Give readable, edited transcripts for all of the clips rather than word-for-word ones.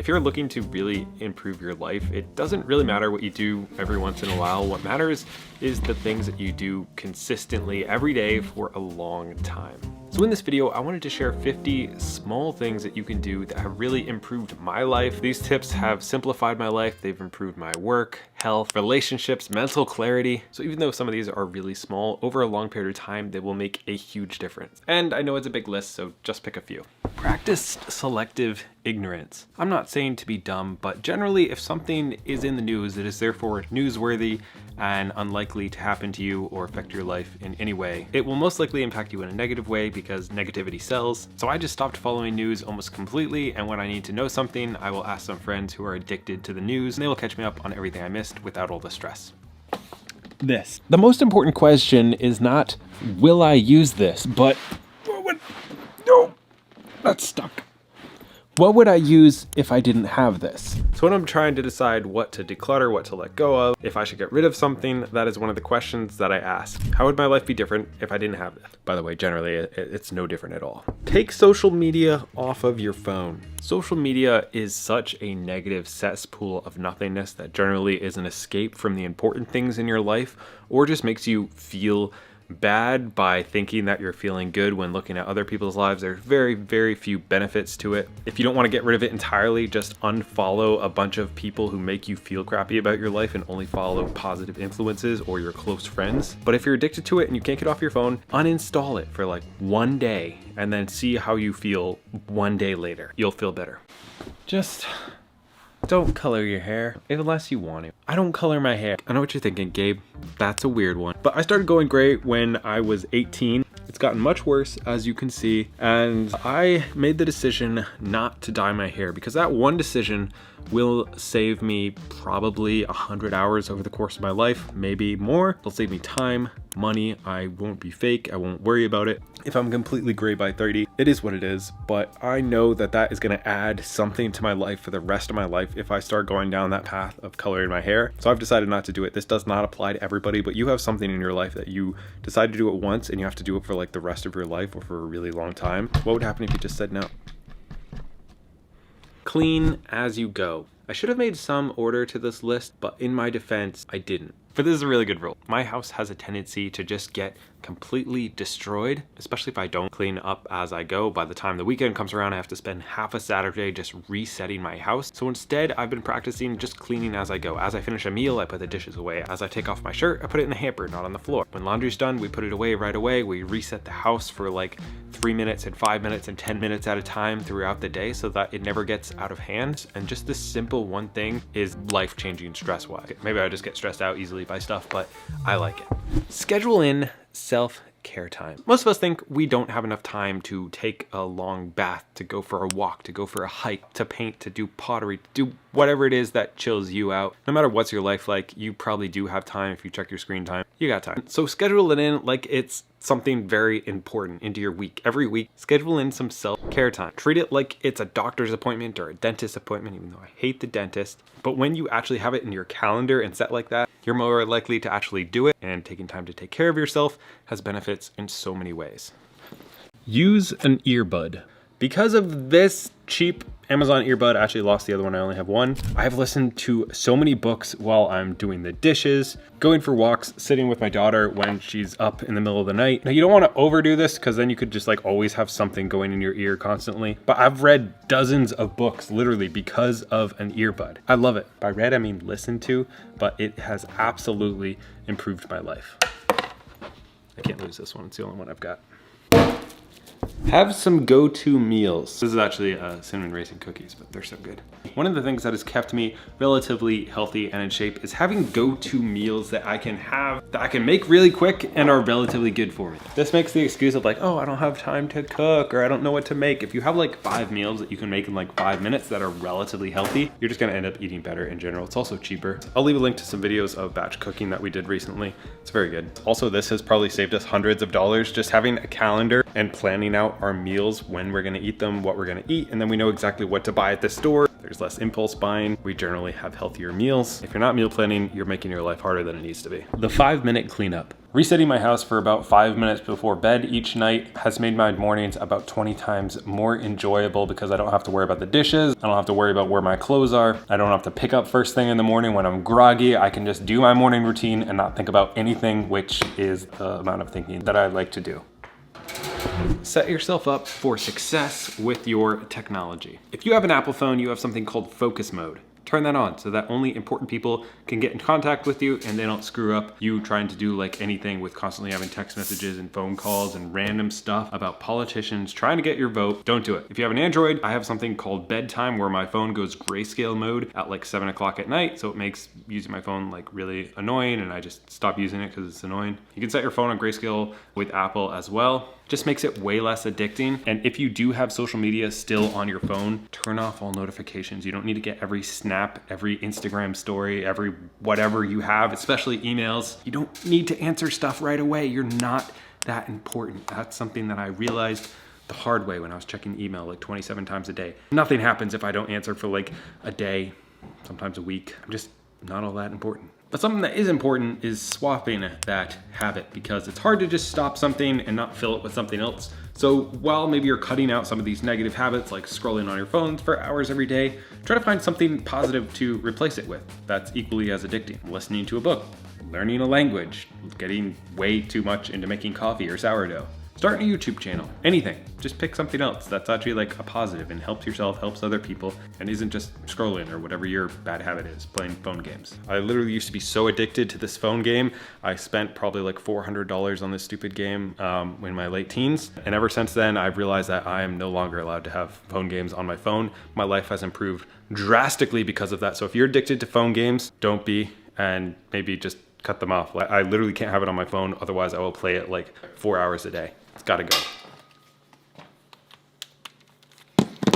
If you're looking to really improve your life, it doesn't really matter what you do every once in a while. What matters is the things that you do consistently every day for a long time. So in this video, I wanted to share 50 small things that you can do that have really improved my life. These tips have simplified my life. They've improved my work, health, relationships, mental clarity. So even though some of these are really small, over a long period of time, they will make a huge difference. And I know it's a big list, so just pick a few. Practice selective ignorance. I'm not saying to be dumb, but generally if something is in the news, it is therefore newsworthy and unlikely to happen to you or affect your life in any way. It will most likely impact you in a negative way because negativity sells. So I just stopped following news almost completely, and when I need to know something, I will ask some friends who are addicted to the news and they will catch me up on everything I missed without all the stress. This. The most important question is not, will I use this, but no, that's stuck. What would I use if I didn't have this? So when I'm trying to decide what to declutter, what to let go of, if I should get rid of something, that is one of the questions that I ask. How would my life be different if I didn't have this? By the way, generally it's no different at all. Take social media off of your phone. Social media is such a negative cesspool of nothingness that generally is an escape from the important things in your life, or just makes you feel bad by thinking that you're feeling good when looking at other people's lives. There's very, very few benefits to it. If you don't want to get rid of it entirely, just unfollow a bunch of people who make you feel crappy about your life and only follow positive influences or your close friends. But if you're addicted to it and you can't get off your phone, uninstall it for like one day and then see how you feel one day later. You'll feel better. Just don't color your hair unless you want to. I don't color my hair. I know what you're thinking, Gabe. That's a weird one. But I started going gray when I was 18. It's gotten much worse, as you can see. And I made the decision not to dye my hair because that one decision will save me probably 100 hours over the course of my life, maybe more. It'll save me time, money. I won't be fake. I won't worry about it. If I'm completely gray by 30, it is what it is. But I know that that is going to add something to my life for the rest of my life if I start going down that path of coloring my hair. So I've decided not to do it. This does not apply to everybody, but you have something in your life that you decide to do it once and you have to do it for like the rest of your life or for a really long time. What would happen if you just said no? Clean as you go. I should have made some order to this list, but in my defense, I didn't. But this is a really good rule. My house has a tendency to just get completely destroyed, especially if I don't clean up as I go. By the time the weekend comes around, I have to spend half a Saturday just resetting my house. So instead, I've been practicing just cleaning as I go. As I finish a meal, I put the dishes away. As I take off my shirt, I put it in the hamper, not on the floor. When laundry's done, we put it away right away. We reset the house for like 3 minutes and 5 minutes and 10 minutes at a time throughout the day so that it never gets out of hand. And just this simple one thing is life-changing stress-wise. Maybe I just get stressed out easily by stuff, but I like it. Schedule in self-care time. Most of us think we don't have enough time to take a long bath, to go for a walk, to go for a hike, to paint, to do pottery, to do whatever it is that chills you out. No matter what's your life like, you probably do have time. If you check your screen time, you got time. So schedule it in like it's something very important into your week. Every week, schedule in some self-care time. Treat it like it's a doctor's appointment or a dentist appointment, even though I hate the dentist. But when you actually have it in your calendar and set like that, you're more likely to actually do it, and taking time to take care of yourself has benefits in so many ways. Use an earbud. Because of this cheap Amazon earbud, I actually lost the other one, I only have one. I have listened to so many books while I'm doing the dishes, going for walks, sitting with my daughter when she's up in the middle of the night. Now you don't want to overdo this because then you could just like always have something going in your ear constantly. But I've read dozens of books literally because of an earbud. I love it. By read, I mean listen to, but it has absolutely improved my life. I can't lose this one, it's the only one I've got. Have some Goto Meals. This is actually cinnamon raisin cookies, but they're so good. One of the things that has kept me relatively healthy and in shape is having Goto Meals that I can have, that I can make really quick and are relatively good for me. This makes the excuse of like, oh, I don't have time to cook or I don't know what to make. If you have like 5 meals that you can make in like 5 minutes that are relatively healthy, you're just gonna end up eating better in general. It's also cheaper. I'll leave a link to some videos of batch cooking that we did recently. It's very good. Also, this has probably saved us hundreds of dollars just having a calendar and planning out our meals, when we're gonna eat them, what we're gonna eat, and then we know exactly what to buy at the store. There's less impulse buying. We generally have healthier meals. If you're not meal planning, you're making your life harder than it needs to be. The 5-minute cleanup. Resetting my house for about 5 minutes before bed each night has made my mornings about 20 times more enjoyable because I don't have to worry about the dishes. I don't have to worry about where my clothes are. I don't have to pick up first thing in the morning when I'm groggy. I can just do my morning routine and not think about anything, which is the amount of thinking that I like to do. Set yourself up for success with your technology. If you have an Apple phone, you have something called focus mode. Turn that on so that only important people can get in contact with you and they don't screw up you trying to do like anything with constantly having text messages and phone calls and random stuff about politicians trying to get your vote. Don't do it. If you have an Android, I have something called bedtime where my phone goes grayscale mode at like 7 o'clock at night. So it makes using my phone like really annoying and I just stop using it because it's annoying. You can set your phone on grayscale with Apple as well. Just makes it way less addicting. And if you do have social media still on your phone, turn off all notifications. You don't need to get every snap, every Instagram story, every whatever you have, especially emails. You don't need to answer stuff right away. You're not that important. That's something that I realized the hard way when I was checking email like 27 times a day. Nothing happens if I don't answer for like a day, sometimes a week. I'm just not all that important. But something that is important is swapping that habit because it's hard to just stop something and not fill it with something else. So while maybe you're cutting out some of these negative habits like scrolling on your phones for hours every day, try to find something positive to replace it with that's equally as addicting. Listening to a book, learning a language, getting way too much into making coffee or sourdough. Start a YouTube channel, anything. Just pick something else that's actually like a positive and helps yourself, helps other people, and isn't just scrolling or whatever your bad habit is, playing phone games. I literally used to be so addicted to this phone game. I spent probably like $400 on this stupid game in my late teens. And ever since then, I've realized that I am no longer allowed to have phone games on my phone. My life has improved drastically because of that. So if you're addicted to phone games, don't be, and maybe just cut them off. I literally can't have it on my phone. Otherwise I will play it like 4 hours a day. It's gotta go.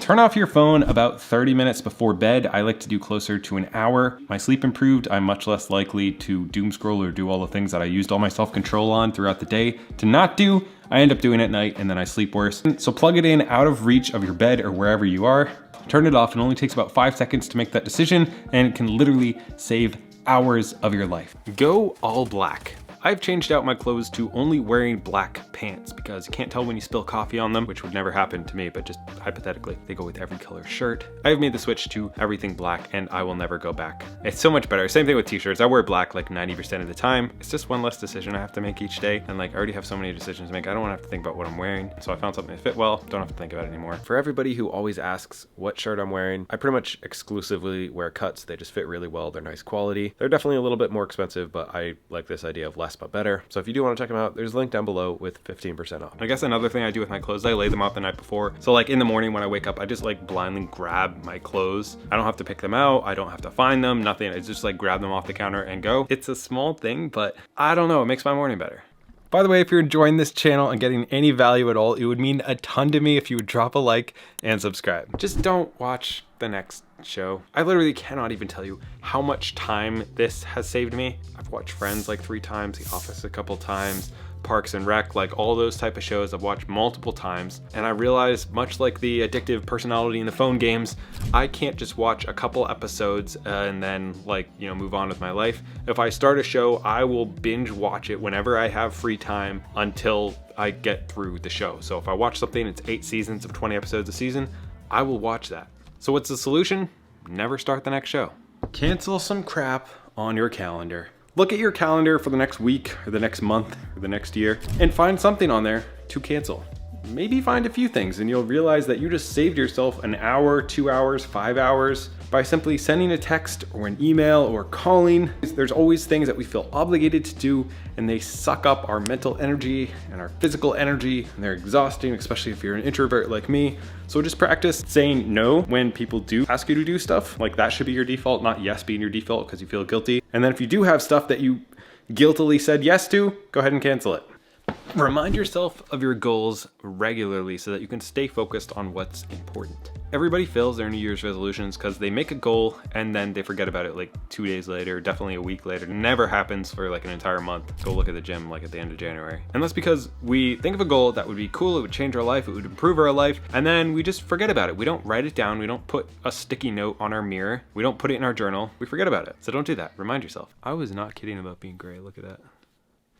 Turn off your phone about 30 minutes before bed. I like to do closer to an hour. My sleep improved. I'm much less likely to doom scroll or do all the things that I used all my self-control on throughout the day to not do. I end up doing at night and then I sleep worse. So plug it in out of reach of your bed or wherever you are. Turn it off. It only takes about 5 seconds to make that decision and it can literally save hours of your life. Go all black. I've changed out my clothes to only wearing black pants because you can't tell when you spill coffee on them, which would never happen to me, but just hypothetically, they go with every color shirt. I've made the switch to everything black and I will never go back. It's so much better. Same thing with t-shirts. I wear black like 90% of the time. It's just one less decision I have to make each day. And like I already have so many decisions to make. I don't want to have to think about what I'm wearing. So I found something that fit well. Don't have to think about it anymore. For everybody who always asks what shirt I'm wearing, I pretty much exclusively wear cuts. They just fit really well. They're nice quality. They're definitely a little bit more expensive, but I like this idea of less but better. So if you do want to check them out, there's a link down below with 15% off. I guess another thing I do with my clothes, I lay them out the night before. So like in the morning when I wake up, I just like blindly grab my clothes. I don't have to pick them out. I don't have to find them, nothing. I just like grab them off the counter and go. It's a small thing, but I don't know, it makes my morning better. By the way, if you're enjoying this channel and getting any value at all, it would mean a ton to me if you would drop a like and subscribe. Just don't watch the next show. I literally cannot even tell you how much time this has saved me. I've watched Friends like 3 times, The Office a couple times, Parks and Rec, like all those type of shows I've watched multiple times. And I realized, much like the addictive personality in the phone games, I can't just watch a couple episodes and then like, you know, move on with my life. If I start a show, I will binge watch it whenever I have free time until I get through the show. So if I watch something, it's 8 seasons of 20 episodes a season, I will watch that. So what's the solution? Never start the next show. Cancel some crap on your calendar. Look at your calendar for the next week or the next month or the next year and find something on there to cancel. Maybe find a few things and you'll realize that you just saved yourself an hour, 2 hours, 5 hours by simply sending a text or an email or calling. There's always things that we feel obligated to do and they suck up our mental energy and our physical energy and they're exhausting, especially if you're an introvert like me. So just practice saying no when people do ask you to do stuff. Like that should be your default, not yes being your default because you feel guilty. And then if you do have stuff that you guiltily said yes to, go ahead and cancel it. Remind yourself of your goals regularly so that you can stay focused on what's important. Everybody fails their New Year's resolutions because they make a goal and then they forget about it like 2 days later, definitely a week later. It never happens for like an entire month. Go look at the gym like at the end of January. And that's because we think of a goal that would be cool, it would change our life, it would improve our life, and then we just forget about it. We don't write it down, we don't put a sticky note on our mirror, we don't put it in our journal, we forget about it. So don't do that, remind yourself. I was not kidding about being gray, look at that.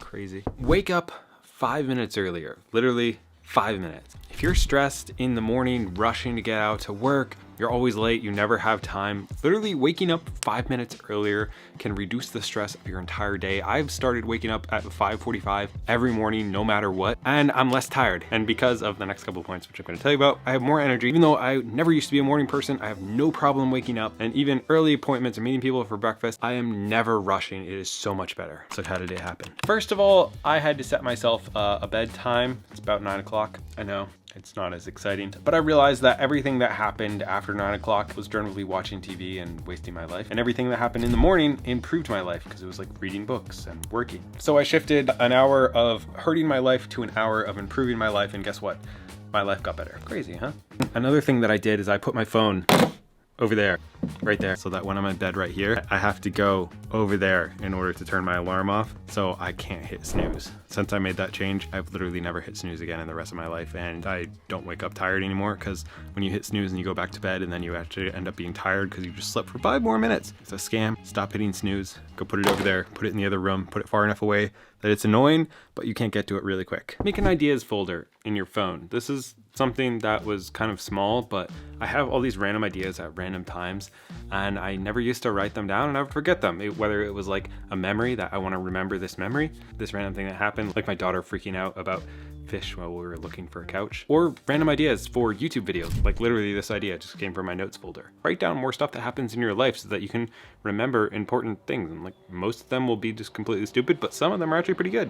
Crazy. Wake up 5 minutes earlier, literally 5 minutes. If you're stressed in the morning, rushing to get out to work, you're always late, you never have time, literally waking up 5 minutes earlier can reduce the stress of your entire day. I've started waking up at 5:45 every morning, no matter what, and I'm less tired. And because of the next couple of points, which I'm gonna tell you about, I have more energy. Even though I never used to be a morning person, I have no problem waking up, and even early appointments or meeting people for breakfast, I am never rushing. It is so much better. So how did it happen? First of all, I had to set myself a bedtime. It's about 9 o'clock. I know. It's not as exciting, but I realized that everything that happened after 9 o'clock was generally watching TV and wasting my life. And everything that happened in the morning improved my life because it was like reading books and working. So I shifted an hour of hurting my life to an hour of improving my life. And guess what? My life got better. Crazy, huh? Another thing that I did is I put my phone over there, right there, so that when I'm in bed right here, I have to go over there in order to turn my alarm off, so I can't hit snooze. Since I made that change, I've literally never hit snooze again in the rest of my life, and I don't wake up tired anymore, because when you hit snooze and you go back to bed and then you actually end up being tired because you just slept for 5 more minutes. It's a scam. Stop hitting snooze. Go put it over there, put it in the other room, put it far enough away that it's annoying, but you can't get to it really quick. Make an ideas folder in your phone. This is something that was kind of small, but I have all these random ideas at random times, and I never used to write them down and I would forget them. Whether it was like a memory that I want to remember this memory, this random thing that happened, like my daughter freaking out about fish while we were looking for a couch, or random ideas for YouTube videos. Like literally this idea just came from my notes folder. Write down more stuff that happens in your life so that you can remember important things. And like most of them will be just completely stupid, but some of them are actually pretty good.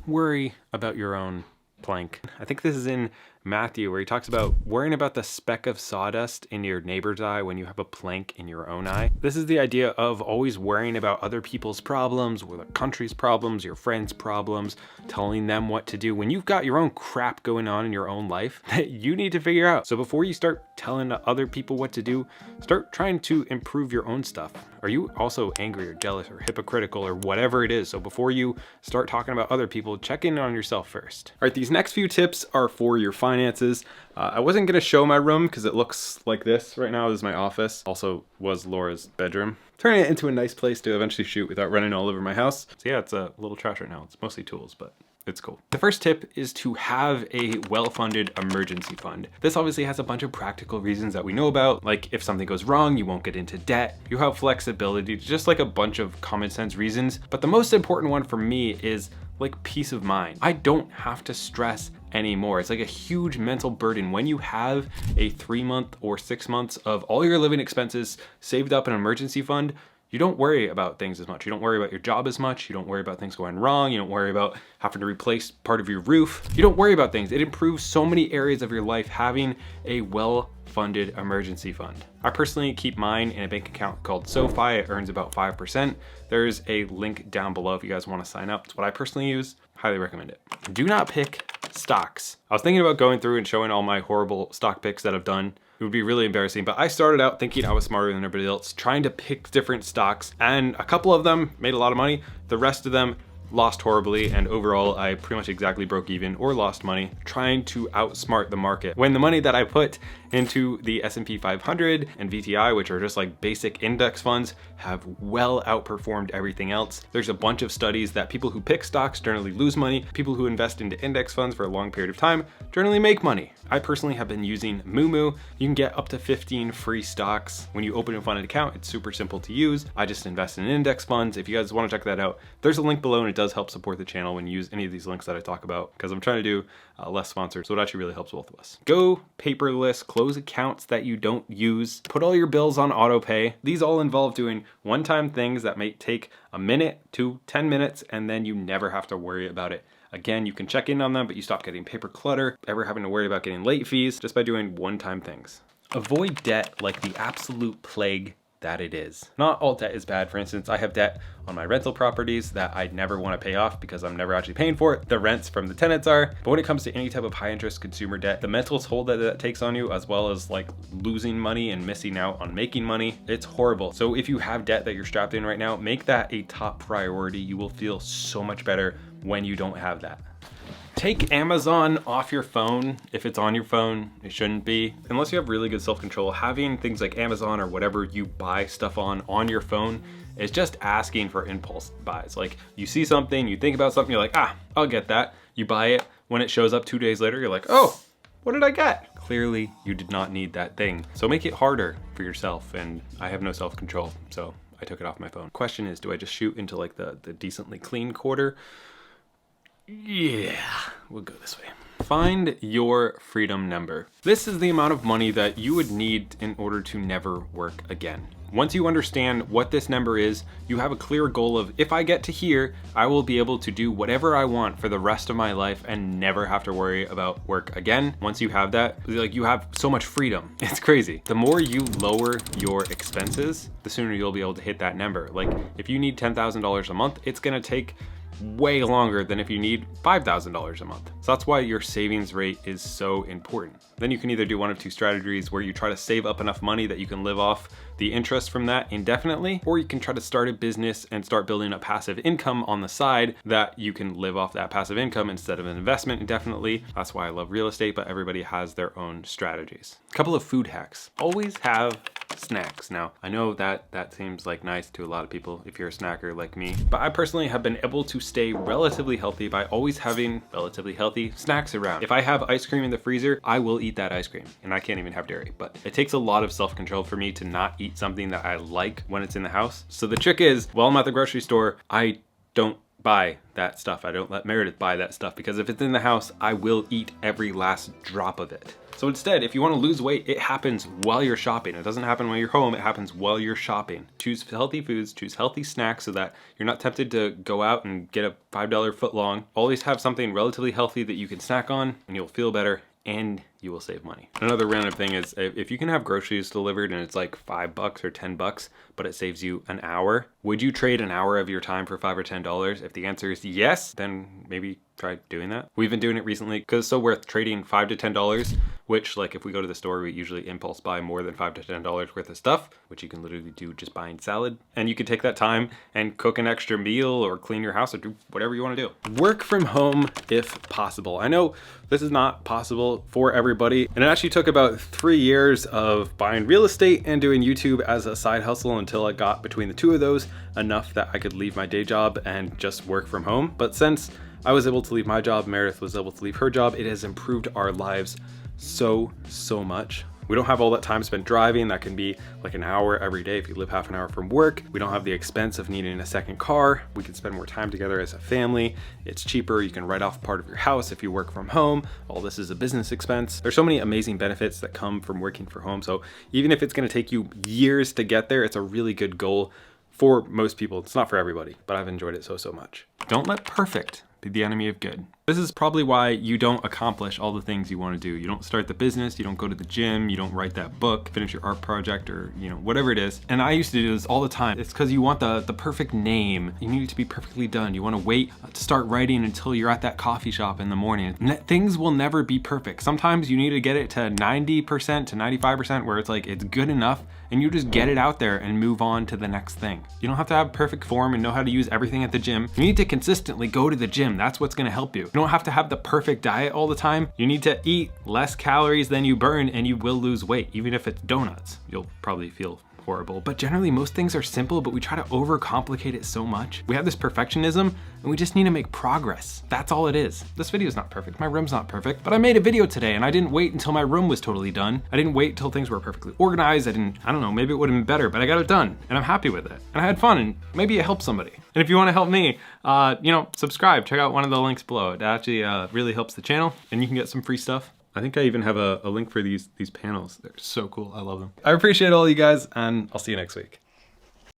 Worry about your own plank. I think this is in Matthew, where he talks about worrying about the speck of sawdust in your neighbor's eye when you have a plank in your own eye. This is the idea of always worrying about other people's problems, or the country's problems, your friends' problems, telling them what to do when you've got your own crap going on in your own life that you need to figure out. So before you start telling other people what to do, start trying to improve your own stuff. Are you also angry or jealous or hypocritical or whatever it is? So before you start talking about other people, check in on yourself first. All right, these next few tips are for your finances. I wasn't gonna show my room because it looks like this right now. This is my office. Also was Laura's bedroom. Turning it into a nice place to eventually shoot without running all over my house. So yeah, it's a little trash right now. It's mostly tools, but it's cool. The first tip is to have a well-funded emergency fund. This obviously has a bunch of practical reasons that we know about, like if something goes wrong, you won't get into debt, you have flexibility, just like a bunch of common sense reasons. But the most important one for me is like peace of mind. I don't have to stress anymore. It's like a huge mental burden when you have a 3 month or 6 months of all your living expenses saved up in an emergency fund. You don't worry about things as much. You don't worry about your job as much. You don't worry about things going wrong. You don't worry about having to replace part of your roof. You don't worry about things. It improves so many areas of your life having a well-funded emergency fund. I personally keep mine in a bank account called SoFi. It earns about 5%. There's a link down below if you guys want to sign up. It's what I personally use. Highly recommend it. Do not pick stocks. I was thinking about going through and showing all my horrible stock picks that I've done. It would be really embarrassing, but I started out thinking I was smarter than everybody else, trying to pick different stocks, and a couple of them made a lot of money. The rest of them lost horribly, and overall I pretty much exactly broke even or lost money trying to outsmart the market. When the money that I put into the S&P 500 and VTI, which are just like basic index funds, have well outperformed everything else. There's a bunch of studies that people who pick stocks generally lose money. People who invest into index funds for a long period of time generally make money. I personally have been using Moomoo. You can get up to 15 free stocks when you open a funded account. It's super simple to use. I just invest in index funds. If you guys want to check that out, there's a link below, and it does help support the channel when you use any of these links that I talk about, because I'm trying to do less sponsored, so it actually really helps both of us. Go paperless, close accounts that you don't use, put all your bills on auto pay. These all involve doing one-time things that may take a minute to 10 minutes, and then you never have to worry about it again. You can check in on them, but you stop getting paper clutter, ever having to worry about getting late fees, just by doing one-time things. Avoid debt like the absolute plague that it is. Not all debt is bad. For instance, I have debt on my rental properties that I never want to pay off because I'm never actually paying for it. The rents from the tenants are. But when it comes to any type of high interest consumer debt, the mental toll that that takes on you, as well as like losing money and missing out on making money, it's horrible. So if you have debt that you're strapped in right now, make that a top priority. You will feel so much better when you don't have that. Take Amazon off your phone. If it's on your phone, it shouldn't be. Unless you have really good self-control, having things like Amazon or whatever you buy stuff on your phone is just asking for impulse buys. Like you see something, you think about something, you're like, I'll get that. You buy it. When it shows up 2 days later, you're like, oh, what did I get? Clearly, you did not need that thing. So make it harder for yourself. And I have no self-control, so I took it off my phone. Question is, do I just shoot into like the decently clean quarter? Yeah, we'll go this way. Find your freedom number. This is the amount of money that you would need in order to never work again. Once you understand what this number is, you have a clear goal of, if I get to here, I will be able to do whatever I want for the rest of my life and never have to worry about work again. Once you have that, like, you have so much freedom. It's crazy. The more you lower your expenses, the sooner you'll be able to hit that number. Like if you need $10,000 a month, it's gonna take way longer than if you need $5,000 a month. So that's why your savings rate is so important. Then you can either do one of two strategies where you try to save up enough money that you can live off the interest from that indefinitely, or you can try to start a business and start building a passive income on the side that you can live off that passive income instead of an investment indefinitely. That's why I love real estate, but everybody has their own strategies. A couple of food hacks. Always have snacks. Now, I know that seems like nice to a lot of people if you're a snacker like me, but I personally have been able to stay relatively healthy by always having relatively healthy snacks around. If I have ice cream in the freezer, I will eat that ice cream, and I can't even have dairy, but it takes a lot of self-control for me to not eat something that I like when it's in the house. So the trick is, while I'm at the grocery store, I don't buy that stuff. I don't let Meredith buy that stuff, because if it's in the house, I will eat every last drop of it. So instead, if you want to lose weight, it happens while you're shopping. It doesn't happen when you're home, it happens while you're shopping. Choose healthy foods, choose healthy snacks so that you're not tempted to go out and get a $5 footlong. Always have something relatively healthy that you can snack on, and you'll feel better and you will save money. Another random thing is, if you can have groceries delivered and it's like $5 or $10, but it saves you an hour, would you trade an hour of your time for $5 or $10? If the answer is yes, then maybe try doing that. We've been doing it recently because it's so worth trading $5 to $10, which, like, if we go to the store, we usually impulse buy more than $5 to $10 worth of stuff, which you can literally do just buying salad. And you can take that time and cook an extra meal or clean your house or do whatever you want to do. Work from home if possible. I know this is not possible for everybody, and it actually took about 3 years of buying real estate and doing YouTube as a side hustle until I got between the two of those enough that I could leave my day job and just work from home. But since I was able to leave my job, Meredith was able to leave her job, it has improved our lives so much. We don't have all that time spent driving. That can be like an hour every day if you live half an hour from work. We don't have the expense of needing a second car. We can spend more time together as a family. It's cheaper. You can write off part of your house if you work from home. All this is a business expense. There's so many amazing benefits that come from working from home. So even if it's going to take you years to get there, it's a really good goal for most people. It's not for everybody, but I've enjoyed it so much. Don't let perfect be the enemy of good. This is probably why you don't accomplish all the things you want to do. You don't start the business, you don't go to the gym, you don't write that book, finish your art project, or whatever it is. And I used to do this all the time. It's because you want the perfect name. You need it to be perfectly done. You want to wait to start writing until you're at that coffee shop in the morning. Things will never be perfect. Sometimes you need to get it to 90% to 95% where it's like it's good enough, and you just get it out there and move on to the next thing. You don't have to have perfect form and know how to use everything at the gym. You need to consistently go to the gym. That's what's gonna help you. You don't have to have the perfect diet all the time. You need to eat less calories than you burn, and you will lose weight. Even if it's donuts, you'll probably feel horrible. But generally most things are simple, but we try to overcomplicate it so much. We have this perfectionism, and we just need to make progress. That's all it is. This video is not perfect. My room's not perfect, but I made a video today, and I didn't wait until my room was totally done. I didn't wait until things were perfectly organized. I don't know, maybe it would have been better, but I got it done, and I'm happy with it. And I had fun, and maybe it helped somebody. And if you want to help me, subscribe. Check out one of the links below. It actually really helps the channel, and you can get some free stuff. I think I even have a link for these panels. They're so cool. I love them. I appreciate all you guys, and I'll see you next week.